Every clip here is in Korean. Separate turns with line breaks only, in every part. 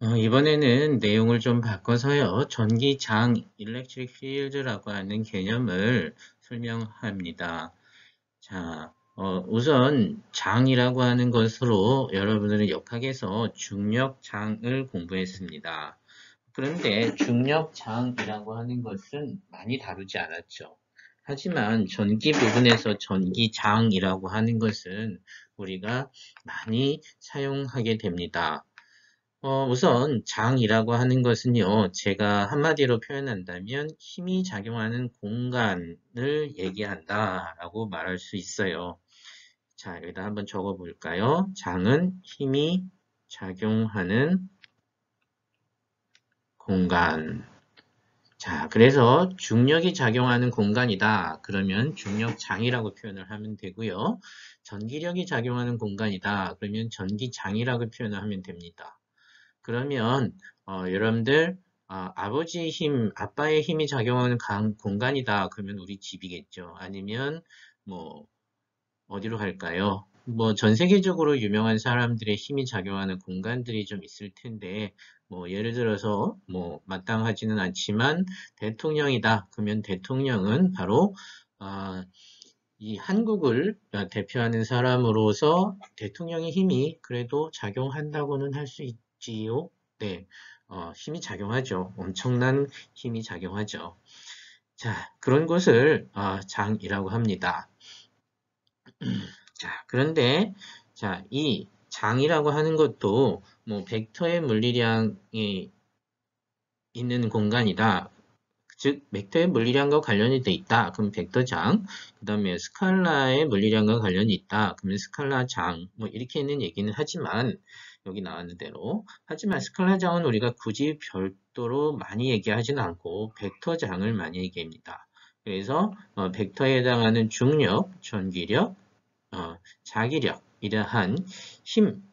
이번에는 내용을 좀 바꿔서요. 전기장, electric field라고 하는 개념을 설명합니다. 자, 우선 장이라고 하는 것으로 여러분들은 역학에서 중력장을 공부했습니다. 그런데 중력장이라고 하는 것은 많이 다루지 않았죠. 하지만 전기 부분에서 전기장이라고 하는 것은 우리가 많이 사용하게 됩니다. 우선 장이라고 하는 것은요, 제가 한마디로 표현한다면 힘이 작용하는 공간을 얘기한다라고 말할 수 있어요. 자, 여기다 한번 적어 볼까요? 장은 힘이 작용하는 공간. 자, 그래서 중력이 작용하는 공간이다. 그러면 중력장이라고 표현을 하면 되고요. 전기력이 작용하는 공간이다. 그러면 전기장이라고 표현을 하면 됩니다. 그러면 여러분들 아버지의 힘, 아빠의 힘이 작용하는 공간이다. 그러면 우리 집이겠죠. 아니면 뭐 어디로 갈까요? 뭐 전 세계적으로 유명한 사람들의 힘이 작용하는 공간들이 좀 있을 텐데 뭐 예를 들어서 뭐 마땅하지는 않지만 대통령이다. 그러면 대통령은 바로 아, 이 한국을 대표하는 사람으로서 대통령의 힘이 그래도 작용한다고는 할 수 있지요. 네, 힘이 작용하죠. 엄청난 힘이 작용하죠. 자, 그런 것을 장이라고 합니다. 자, 그런데 자, 이 장이라고 하는 것도 뭐 벡터의 물리량이 있는 공간이다. 즉 벡터의 물리량과 관련이 돼 있다. 그럼 벡터장. 그 다음에 스칼라의 물리량과 관련이 있다. 그러면 스칼라장. 뭐 이렇게 있는 얘기는 하지만 여기 나왔는 대로 하지만 스칼라장은 우리가 굳이 별도로 많이 얘기하지는 않고 벡터장을 많이 얘기합니다. 그래서 벡터에 해당하는 중력, 전기력, 자기력 이러한 힘,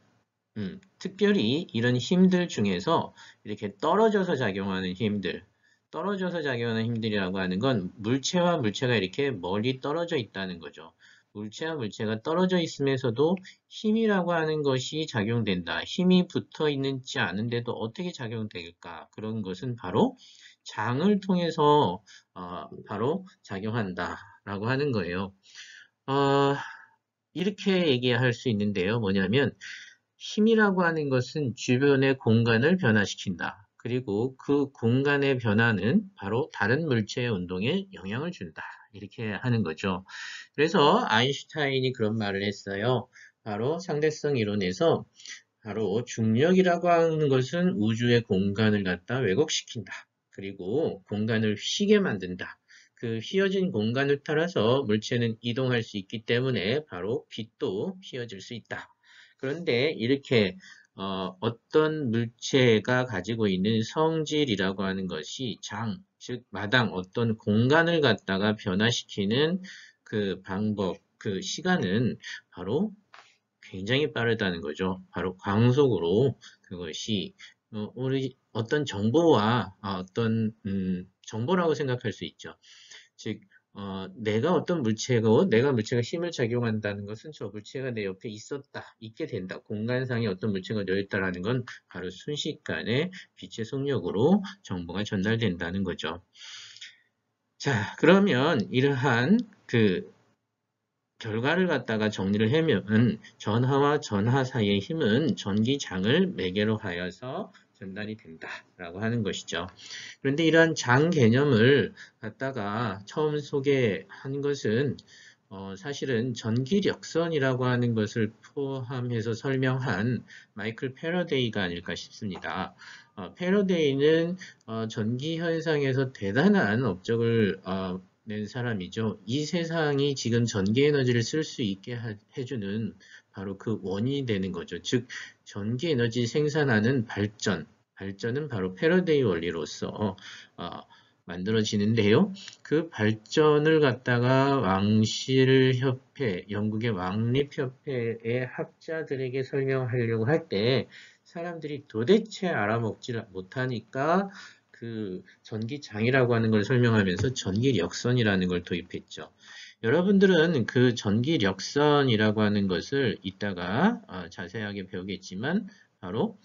특별히 이런 힘들 중에서 이렇게 떨어져서 작용하는 힘들, 떨어져서 작용하는 힘들이라고 하는 건 물체와 물체가 이렇게 멀리 떨어져 있다는 거죠. 물체와 물체가 떨어져 있으면서도 힘이라고 하는 것이 작용된다. 힘이 붙어 있는지 않은데도 어떻게 작용될까? 그런 것은 바로 장을 통해서 바로 작용한다라고 하는 거예요. 어, 이렇게 얘기할 수 있는데요. 뭐냐면 힘이라고 하는 것은 주변의 공간을 변화시킨다. 그리고 그 공간의 변화는 바로 다른 물체의 운동에 영향을 준다. 이렇게 하는 거죠. 그래서 아인슈타인이 그런 말을 했어요. 바로 상대성 이론에서 바로 중력이라고 하는 것은 우주의 공간을 갖다 왜곡시킨다. 그리고 공간을 휘게 만든다. 그 휘어진 공간을 따라서 물체는 이동할 수 있기 때문에 바로 빛도 휘어질 수 있다. 그런데 이렇게 떤 물체가 가지고 있는 성질이라고 하는 것이 장, 즉 마당 어떤 공간을 갖다가 변화시키는 그 방법, 그 시간은 바로 굉장히 빠르다는 거죠. 바로 광속으로 그것이 우리 어떤 정보와 어떤 정보라고 생각할 수 있죠. 즉 내가 어떤 물체고 내가 물체가 힘을 작용한다는 것은 저 물체가 내 옆에 있었다, 있게 된다. 공간상에 어떤 물체가 놓여 있다라는 건 바로 순식간에 빛의 속력으로 정보가 전달된다는 거죠. 자, 그러면 이러한 그 결과를 갖다가 정리를 하면 전하와 전하 사이의 힘은 전기장을 매개로 하여서 전달이 된다라고 하는 것이죠. 그런데 이러한 장 개념을 갖다가 처음 소개한 것은 사실은 전기력선이라고 하는 것을 포함해서 설명한 마이클 패러데이가 아닐까 싶습니다. 패러데이는 전기 현상에서 대단한 업적을 낸 사람이죠. 이 세상이 지금 전기 에너지를 쓸 수 있게 해주는 바로 그 원인이 되는 거죠. 즉 전기 에너지 생산하는 발전은 바로 패러데이 원리로서 만들어지는데요. 그 발전을 갖다가 왕실협회, 영국의 왕립협회의 학자들에게 설명하려고 할 때 사람들이 도대체 알아먹지 못하니까 그 전기장이라고 하는 걸 설명하면서 전기력선이라는 걸 도입했죠. 여러분들은 그 전기력선이라고 하는 것을 이따가 자세하게 배우겠지만 바로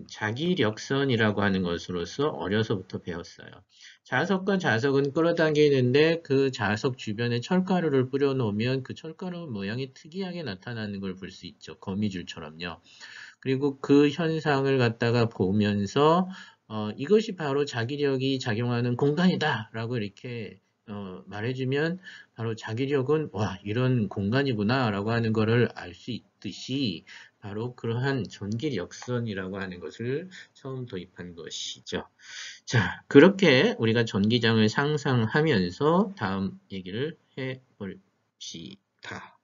자기력선이라고 하는 것으로서 어려서부터 배웠어요. 자석과 자석은 끌어당기는데 그 자석 주변에 철가루를 뿌려놓으면 그 철가루 모양이 특이하게 나타나는 걸 볼 수 있죠. 거미줄처럼요. 그리고 그 현상을 갖다가 보면서 이것이 바로 자기력이 작용하는 공간이다 라고 이렇게 말해주면 바로 자기력은 와 이런 공간이구나 라고 하는 것을 알 수 있듯이 바로 그러한 전기력선이라고 하는 것을 처음 도입한 것이죠. 자, 그렇게 우리가 전기장을 상상하면서 다음 얘기를 해봅시다.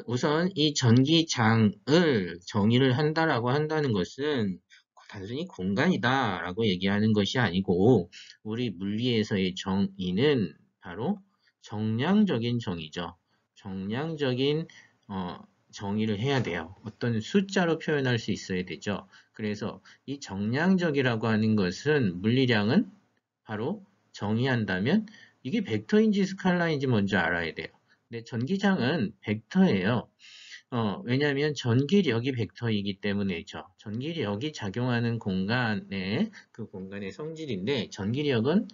우선 이 전기장을 정의를 한다라고 한다는 것은 단순히 공간이다라고 얘기하는 것이 아니고 우리 물리에서의 정의는 바로 정량적인 정의죠. 정량적인 정의를 해야 돼요. 어떤 숫자로 표현할 수 있어야 되죠. 그래서 이 정량적이라고 하는 것은 물리량은 바로 정의한다면 이게 벡터인지 스칼라인지 먼저 알아야 돼요. 근데 전기장은 벡터예요. 왜냐하면 전기력이 벡터이기 때문이죠. 전기력이 작용하는 공간에 그 공간의 성질인데 전기력은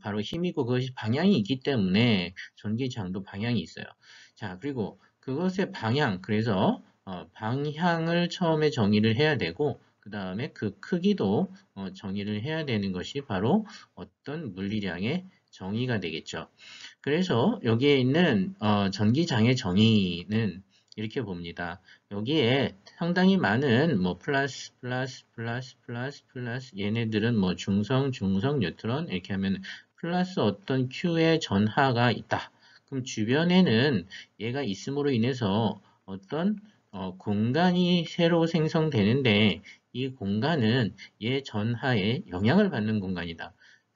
바로 힘이고 그것이 방향이 있기 때문에 전기장도 방향이 있어요. 자, 그리고 그것의 방향, 그래서 방향을 처음에 정의를 해야 되고 그 다음에 그 크기도 정의를 해야 되는 것이 바로 어떤 물리량의 정의가 되겠죠. 그래서 여기에 있는 전기장의 정의는 이렇게 봅니다. 여기에 상당히 많은 뭐 플러스 얘네들은 뭐 중성 뉴트론 이렇게 하면 플러스 어떤 Q의 전하가 있다. 그럼 주변에는 얘가 있음으로 인해서 어떤 공간이 새로 생성되는데 이 공간은 얘 전하에 영향을 받는 공간이다.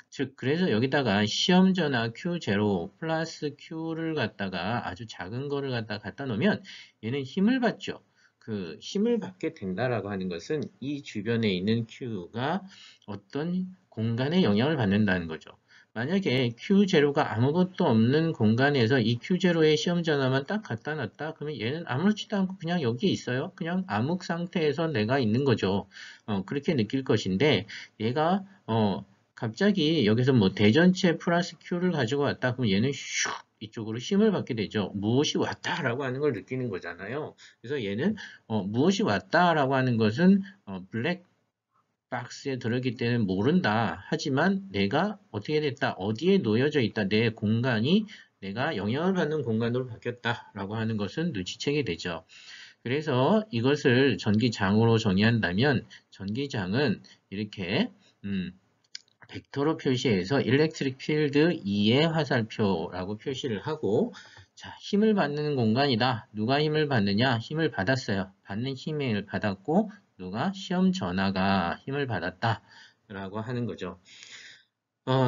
즉, 그래서 여기다가 시험전화 Q0 플러스 Q를 갖다가 아주 작은 거를 갖다 놓으면 얘는 힘을 받죠. 그 힘을 받게 된다라고 하는 것은 이 주변에 있는 Q가 어떤 공간에 영향을 받는다는 거죠. 만약에 Q0가 아무것도 없는 공간에서 이 Q0의 시험 전화만 딱 갖다 놨다 그러면 얘는 아무렇지도 않고 그냥 여기 있어요. 그냥 암흑 상태에서 내가 있는 거죠. 그렇게 느낄 것인데 얘가 갑자기 여기서 뭐 대전체 플러스 Q를 가지고 왔다 그러면 얘는 슉 이쪽으로 힘을 받게 되죠. 무엇이 왔다라고 하는 걸 느끼는 거잖아요. 그래서 얘는 무엇이 왔다라고 하는 것은 블랙 박스에 들어있기 때문에 모른다. 하지만 내가 어떻게 됐다. 어디에 놓여져 있다. 내 공간이 내가 영향을 받는 공간으로 바뀌었다라고 하는 것은 눈치채게 되죠. 그래서 이것을 전기장으로 정의한다면 전기장은 이렇게 벡터로 표시해서 일렉트릭 필드 2의 화살표라고 표시를 하고 자, 힘을 받는 공간이다. 누가 힘을 받느냐? 힘을 받았어요. 받는 힘을 받았고 누가 시험 전화가 힘을 받았다. 라고 하는 거죠.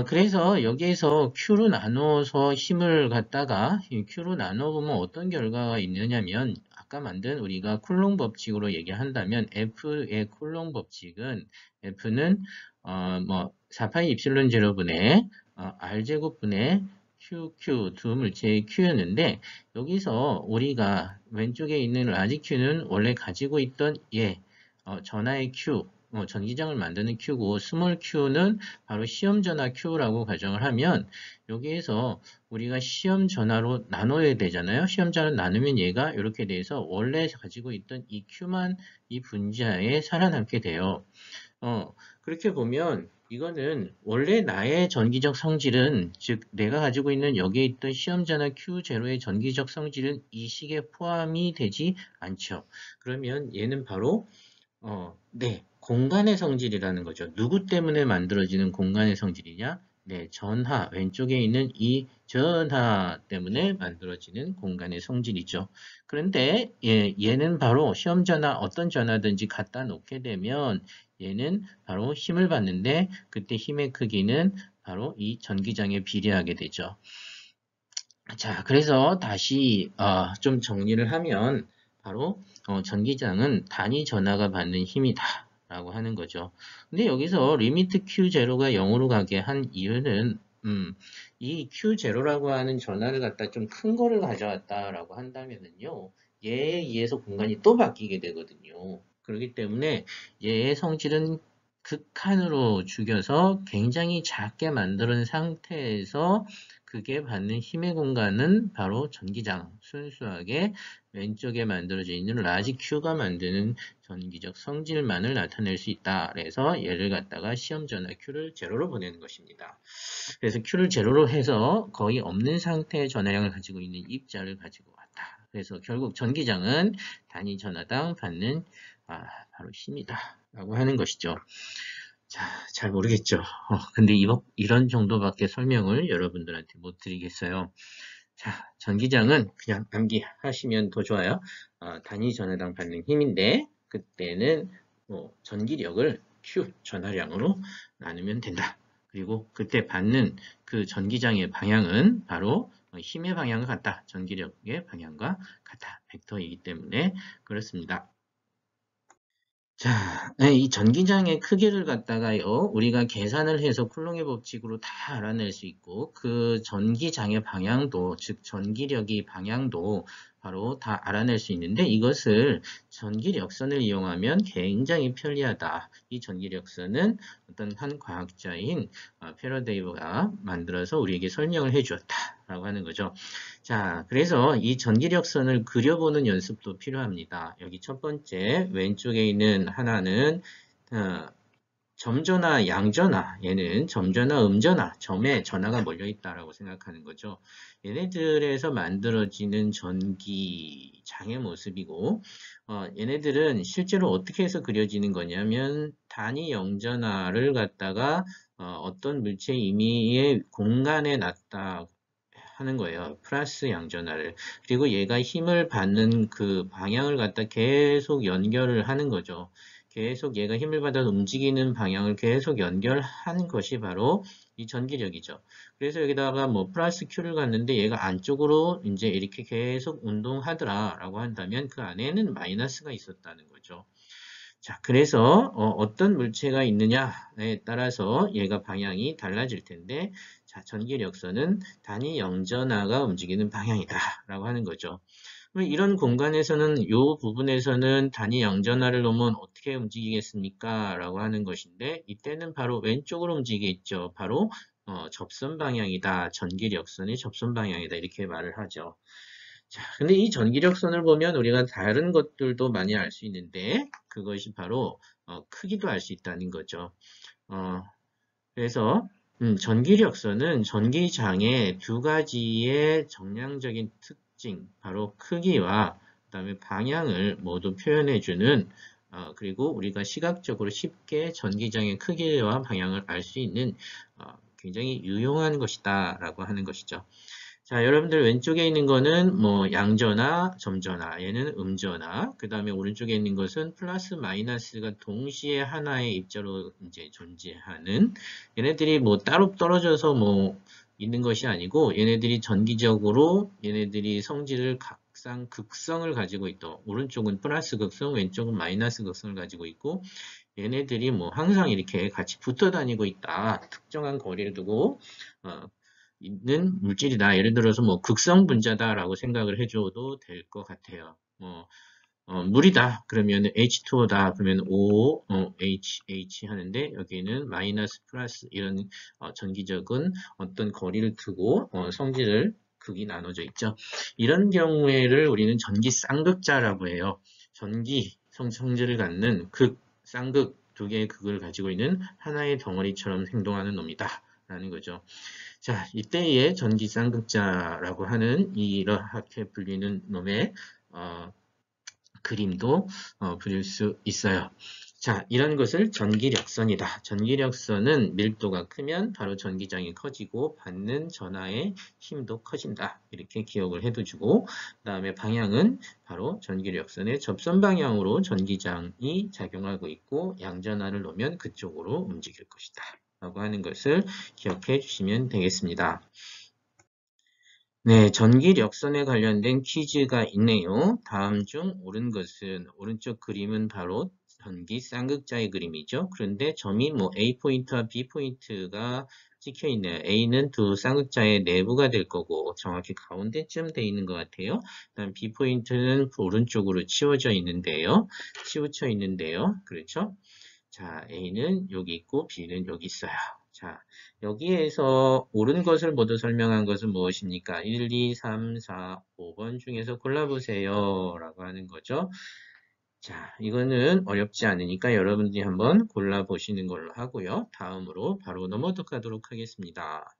그래서 여기에서 Q로 나눠서 힘을 갖다가 Q로 나눠보면 어떤 결과가 있느냐면 아까 만든 우리가 쿨롱 법칙으로 얘기한다면 F의 쿨롱 법칙은 F는 뭐 4파이 입실론 제로분의 R제곱분의 QQ 두 물체의 Q였는데 여기서 우리가 왼쪽에 있는 라지 Q는 원래 가지고 있던 전하의 Q 전기장을 만드는 Q고 스몰 Q는 바로 시험 전화 Q라고 가정을 하면 여기에서 우리가 시험 전화로 나눠야 되잖아요. 시험 전화 나누면 얘가 이렇게 돼서 원래 가지고 있던 이 Q만 이 분자에 살아남게 돼요. 그렇게 보면 이거는 원래 나의 전기적 성질은 즉 내가 가지고 있는 여기에 있던 시험 전화 Q0의 전기적 성질은 이 식에 포함이 되지 않죠. 그러면 얘는 바로 네, 공간의 성질이라는 거죠. 누구 때문에 만들어지는 공간의 성질이냐? 네, 전하, 왼쪽에 있는 이 전하 때문에 만들어지는 공간의 성질이죠. 그런데 얘는 바로 시험 전하, 어떤 전하든지 갖다 놓게 되면 얘는 바로 힘을 받는데 그때 힘의 크기는 바로 이 전기장에 비례하게 되죠. 자, 그래서 다시 좀 정리를 하면 바로 전기장은 단위 전하가 받는 힘이다 라고 하는 거죠. 근데 여기서 리미트 Q0가 0으로 가게 한 이유는 이 Q0라고 하는 전하를 갖다 좀 큰 거를 가져왔다라고 한다면은요. 얘에 의해서 공간이 또 바뀌게 되거든요. 그렇기 때문에 얘의 성질은 극한으로 죽여서 굉장히 작게 만드는 상태에서 그게 받는 힘의 공간은 바로 전기장, 순수하게 왼쪽에 만들어져 있는 라지 Q가 만드는 전기적 성질만을 나타낼 수 있다. 그래서 얘를 갖다가 시험 전화 Q를 제로로 보내는 것입니다. 그래서 Q를 제로로 해서 거의 없는 상태의 전하량을 가지고 있는 입자를 가지고 왔다. 그래서 결국 전기장은 단위 전하당 받는 바로 힘이다. 라고 하는 것이죠. 자, 잘 모르겠죠. 근데 이런 정도밖에 설명을 여러분들한테 못 드리겠어요. 자, 전기장은 그냥 암기하시면 더 좋아요. 단위 전하당 받는 힘인데 그때는 전기력을 Q 전하량으로 나누면 된다. 그리고 그때 받는 그 전기장의 방향은 바로 힘의 방향과 같다. 전기력의 방향과 같다. 벡터이기 때문에 그렇습니다. 자, 이 전기장의 크기를 갖다가요, 우리가 계산을 해서 쿨롱의 법칙으로 다 알아낼 수 있고, 그 전기장의 방향도, 즉 전기력의 방향도 바로 다 알아낼 수 있는데, 이것을 전기력선을 이용하면 굉장히 편리하다. 이 전기력선은 어떤 한 과학자인 패러데이가 만들어서 우리에게 설명을 해주었다라고 하는 거죠. 자, 그래서 이 전기력선을 그려보는 연습도 필요합니다. 여기 첫 번째 왼쪽에 있는 하나는 점전화, 양전화, 얘는 점전화, 음전화, 점에 전화가 몰려 있다라고 생각하는 거죠. 얘네들에서 만들어지는 전기장의 모습이고, 얘네들은 실제로 어떻게 해서 그려지는 거냐면 단위 영전화를 갖다가 어떤 물체 임의의 공간에 놨다 하는 거예요. 플러스 양전화를. 그리고 얘가 힘을 받는 그 방향을 갖다 계속 연결을 하는 거죠. 계속 얘가 힘을 받아서 움직이는 방향을 계속 연결한 것이 바로 이 전기력이죠. 그래서 여기다가 뭐 플러스 Q를 갔는데 얘가 안쪽으로 이제 이렇게 계속 운동하더라라고 한다면 그 안에는 마이너스가 있었다는 거죠. 자, 그래서 어떤 물체가 있느냐에 따라서 얘가 방향이 달라질 텐데, 자, 전기력선은 단위 영전하가 움직이는 방향이다라고 하는 거죠. 이런 공간에서는 이 부분에서는 단위 영전하를 놓으면 어떻게 움직이겠습니까? 라고 하는 것인데, 이때는 바로 왼쪽으로 움직이겠죠. 바로 접선 방향이다. 전기력선의 접선 방향이다. 이렇게 말을 하죠. 자, 근데 이 전기력선을 보면 우리가 다른 것들도 많이 알 수 있는데 그것이 바로 크기도 알 수 있다는 거죠. 그래서 전기력선은 전기장의 두 가지의 정량적인 특징, 바로 크기와 그다음에 방향을 모두 표현해주는 그리고 우리가 시각적으로 쉽게 전기장의 크기와 방향을 알 수 있는 굉장히 유용한 것이다 라고 하는 것이죠. 자, 여러분들 왼쪽에 있는 거는 뭐 양전화, 점전화, 얘는 음전화. 그 다음에 오른쪽에 있는 것은 플러스 마이너스가 동시에 하나의 입자로 이제 존재하는 얘네들이 뭐 따로 떨어져서 뭐 있는 것이 아니고 얘네들이 전기적으로 얘네들이 성질을 각상 극성을 가지고 있다. 오른쪽은 플러스 극성, 왼쪽은 마이너스 극성을 가지고 있고 얘네들이 뭐 항상 이렇게 같이 붙어 다니고 있다. 특정한 거리를 두고 있는 물질이다. 예를 들어서 뭐 극성 분자다라고 생각을 해줘도 될 것 같아요. 물이다. 그러면 H2O다. 그러면 O, H 하는데 여기는 마이너스 플러스 이런 전기적인 어떤 거리를 두고 성질을 극이 나눠져 있죠. 이런 경우에를 우리는 전기 쌍극자라고 해요. 전기 성질을 갖는 극, 쌍극 두 개의 극을 가지고 있는 하나의 덩어리처럼 행동하는 놈이다. 라는 거죠. 자, 이때의 전기 쌍극자라고 하는 이렇게 불리는 놈의 그림도 그릴 수 있어요. 자, 이런 것을 전기력선이다. 전기력선은 밀도가 크면 바로 전기장이 커지고 받는 전하의 힘도 커진다. 이렇게 기억을 해두고 그 다음에 방향은 바로 전기력선의 접선 방향으로 전기장이 작용하고 있고 양전하를 놓으면 그쪽으로 움직일 것이다. 라고 하는 것을 기억해 주시면 되겠습니다. 네, 전기력선에 관련된 퀴즈가 있네요. 다음 중 옳은 것은 오른쪽 그림은 바로 변기 쌍극자의 그림이죠. 그런데 점이 뭐 A 포인트와 B 포인트가 찍혀 있네요. A는 두 쌍극자의 내부가 될 거고 정확히 가운데쯤 돼 있는 것 같아요. 그다음 B 포인트는 오른쪽으로 치워져 있는데요. 치우쳐 있는데요. 그렇죠? 자, A는 여기 있고 B는 여기 있어요. 자, 여기에서 옳은 것을 모두 설명한 것은 무엇입니까? 1, 2, 3, 4, 5번 중에서 골라보세요. 라고 하는 거죠. 자, 이거는 어렵지 않으니까 여러분들이 한번 골라보시는 걸로 하고요. 다음으로 바로 넘어가도록 하겠습니다.